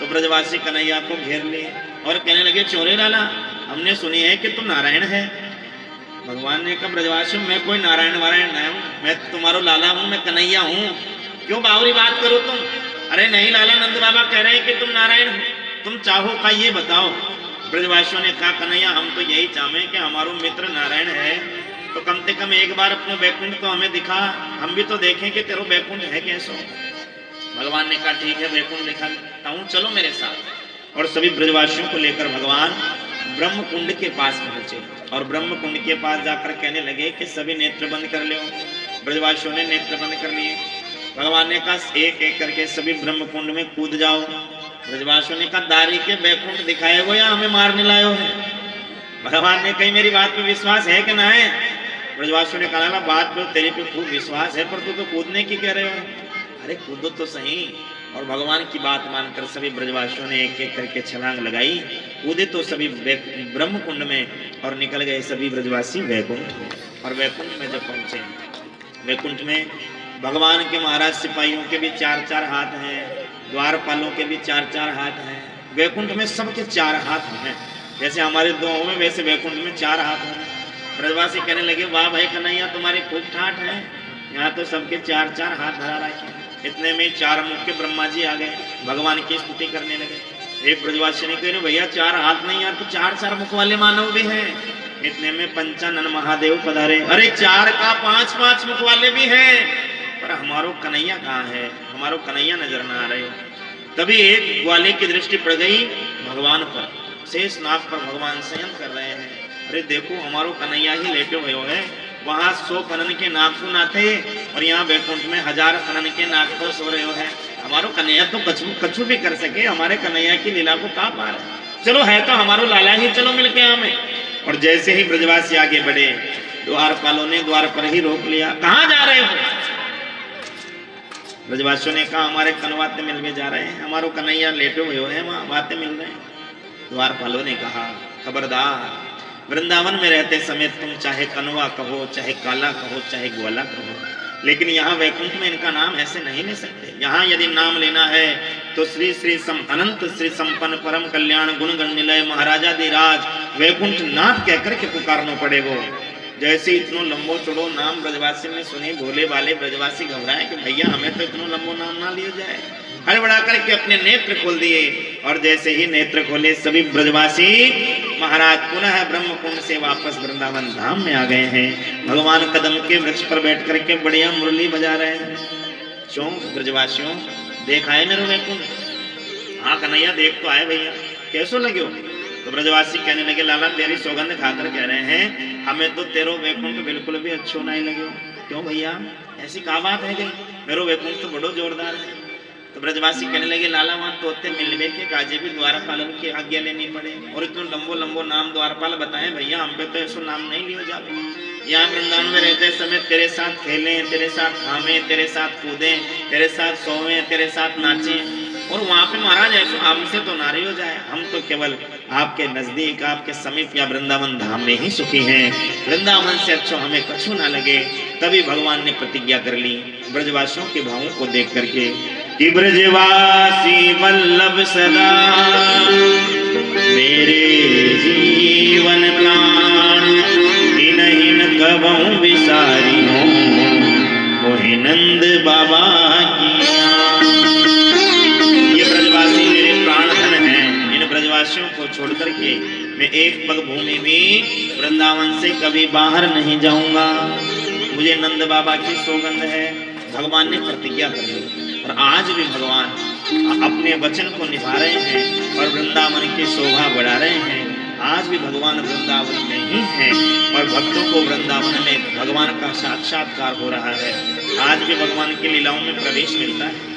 तो ब्रजवासी कन्हैया को घेर लिए और कहने लगे, चोरे लाला, हमने सुनी है कि तुम नारायण है। भगवान ने कहा, ब्रजवासी मैं कोई नारायण वारायण नहीं हूँ, मैं तुम्हारो लाला हूँ, मैं कन्हैया हूँ, क्यों बावरी बात करो तुम। अरे नहीं लाला, नंद बाबा कह रहे हैं कि तुम नारायण हो, तुम चाहो का ये बताओ। ब्रजवासियों ने कहा, कन्हैया हम तो यही चाहे कि हमारो मित्र नारायण है, तो कम से कम एक बार अपने बैकुंठ तो हमें दिखा, हम भी तो देखें कि तेरो बैकुंठ है कैसो। भगवान ने कहा, ठीक है बैकुंठ दिखाता हूँ, चलो मेरे साथ। और सभी ब्रजवासियों को लेकर भगवान ब्रह्म कुंड के पास पहुंचे और ब्रह्म कुंड के पास जाकर कहने लगे कि सभी नेत्र बंद कर लो। ब्रजवासियों ने नेत्र बंद कर लिए। भगवान ने कहा, एक एक करके सभी ब्रह्म कुंड में कूद जाओ। ब्रजवासियों ने कहा, दारी के बैकुंठ दिखाए हो या हमें मारने लायो है। भगवान ने कही, मेरी बात पे विश्वास है कि ना है। ब्रजवासियों ने कहा, बात पे तेरे पे खूब विश्वास है, पर तू तो कूदने की कह रहे हो। अरे कूदो तो सही। और भगवान की बात मानकर सभी ब्रजवासियों ने एक एक करके छलांग लगाई, कूदे तो सभी ब्रह्म कुंड में और निकल गए सभी ब्रजवासी वैकुंठ में। और वैकुंठ में जब पहुंचे, वैकुंठ में भगवान के महाराज सिपाहियों के भी 4-4 हाथ हैं, द्वारपालों के भी 4-4 हाथ हैं। वैकुंठ में सबके 4 हाथ हैं, जैसे हमारे 2 हैं वैसे वैकुंठ में 4 हाथ हैं। ब्रजवासी कहने लगे, वाह भाई कन्हैया, तुम्हारी खूब ठाठ है, यहाँ तो सबके 4-4 हाथ धरा रखे। इतने में 4 मुख के ब्रह्मा जी आ गए, भगवान की स्तुति करने लगे। एक ब्रजवासी ने कहा, भैया 4 हाथ नहीं, यार तो 4-4 मुख वाले मानव भी हैं। इतने में पंचानन महादेव पधारे। अरे 4 का 5-5 मुख वाले भी हैं, पर हमारो कन्हैया कहाँ है, हमारो कन्हैया नजर ना आ रहे हो। तभी एक ग्वाले की दृष्टि पड़ गई भगवान पर, शेष नाग पर भगवान शयन कर रहे हैं। अरे देखो हमारो कन्हैया ही लेटे हुए है, वहां 100 कनन के नागपुर नाथे और यहाँ वैकुंठ में 1000 कनन के नागपुर सो रहे हो है। हमारो कन्हैया तो कछु भी कर सके, हमारे कन्हैया की लीला को कहाँ पार है। चलो है तो हमारो लाला ही, चलो मिलके हमें। और जैसे ही ब्रजवासी आगे बढ़े, द्वारपालों ने द्वार पर ही रोक लिया। कहाँ जा रहे हो? ब्रजवासियों ने कहा, हमारे कनवाते मिल में जा रहे हैं, हमारो कन्हैया लेटे हुए हैं, वहां बातें मिल रहे हैं। द्वारपालों ने कहा, खबरदार, वृंदावन में रहते समय तुम चाहे कनवा कहो, चाहे काला कहो, चाहे ग्वाला कहो, लेकिन यहाँ वैकुंठ में इनका नाम ऐसे नहीं ले सकते। यहाँ यदि नाम लेना है तो श्री श्री अनंत श्री संपन्न परम कल्याण गुण गण निलय महाराजा धीराज वैकुंठ नाथ कहकर के पुकारना पड़ेगा। जैसे इतनो लंबो चौड़ो नाम ब्रजवासी ने सुनी, भोले वाले ब्रजवासी घबराए कि भैया हमें तो इतनो लंबो नाम ना लिया जाए। हड़बड़ा करके अपने नेत्र खोल दिए और जैसे ही नेत्र खोले सभी ब्रजवासी महाराज पुनः ब्रह्म कुंड से वापस वृंदावन धाम में आ गए हैं। भगवान कदम के वृक्ष पर बैठ करके बढ़िया मुरली बजा रहे हैं। क्यों ब्रजवासियों, देखा है मेरे वैकुंठ? हाँ कन्हैया देख तो आए भैया, कैसो लगे हो? तो ब्रजवासी कहने लगे, लाला तेरी सौगंध खाकर कह रहे हैं, हमें तो तेरो वैकुंठ बिल्कुल भी अच्छो नहीं लगे। क्यों भैया, ऐसी क्या बात है गई? मेरो वैकुंठ तो बड़ो जोरदार है। तो ब्रजवासी कहने लगे, लाला वहां तोते मिलवे के काजे भी द्वारपालन की आज्ञा लेनी पड़े, और इतना लंबो लंबो नाम द्वारपाल बताए भैया, हम पे तो ऐसा नाम नहीं लिया जावे। यहाँ वृंदावन में रहते समय तेरे साथ खेले, तेरे साथ खामे, तेरे साथ कूदे, तेरे साथ सोवे, तेरे साथ नाचे, और वहाँ पे महाराज ऐसा हमसे तो नारी हो जाए। हम तो केवल आपके नजदीक, आपके समीप या वृंदावन धाम में ही सुखी हैं, वृंदावन से अच्छा हमें कछु ना लगे। तभी भगवान ने प्रतिज्ञा कर ली ब्रजवासियों के भावों को देख करके कि ब्रजवासी वल्लभ सदा मेरे जीवन प्राण, इन्हीं कबहूं विसारी हो मोहि नंद बाबा की। ये ब्रजवासी मेरे प्राण धन हैं, इन ब्रजवासियों को छोड़ करके मैं एक पग भूमि भी वृंदावन से कभी बाहर नहीं जाऊंगा। मुझे नंद बाबा की सौगंध है। भगवान ने प्रतिज्ञा कर ली और आज भी भगवान अपने वचन को निभा रहे हैं और वृंदावन की शोभा बढ़ा रहे हैं। आज भी भगवान वृंदावन में ही हैं और भक्तों को वृंदावन में भगवान का साक्षात्कार हो रहा है। आज भी भगवान की लीलाओं में प्रवेश मिलता है।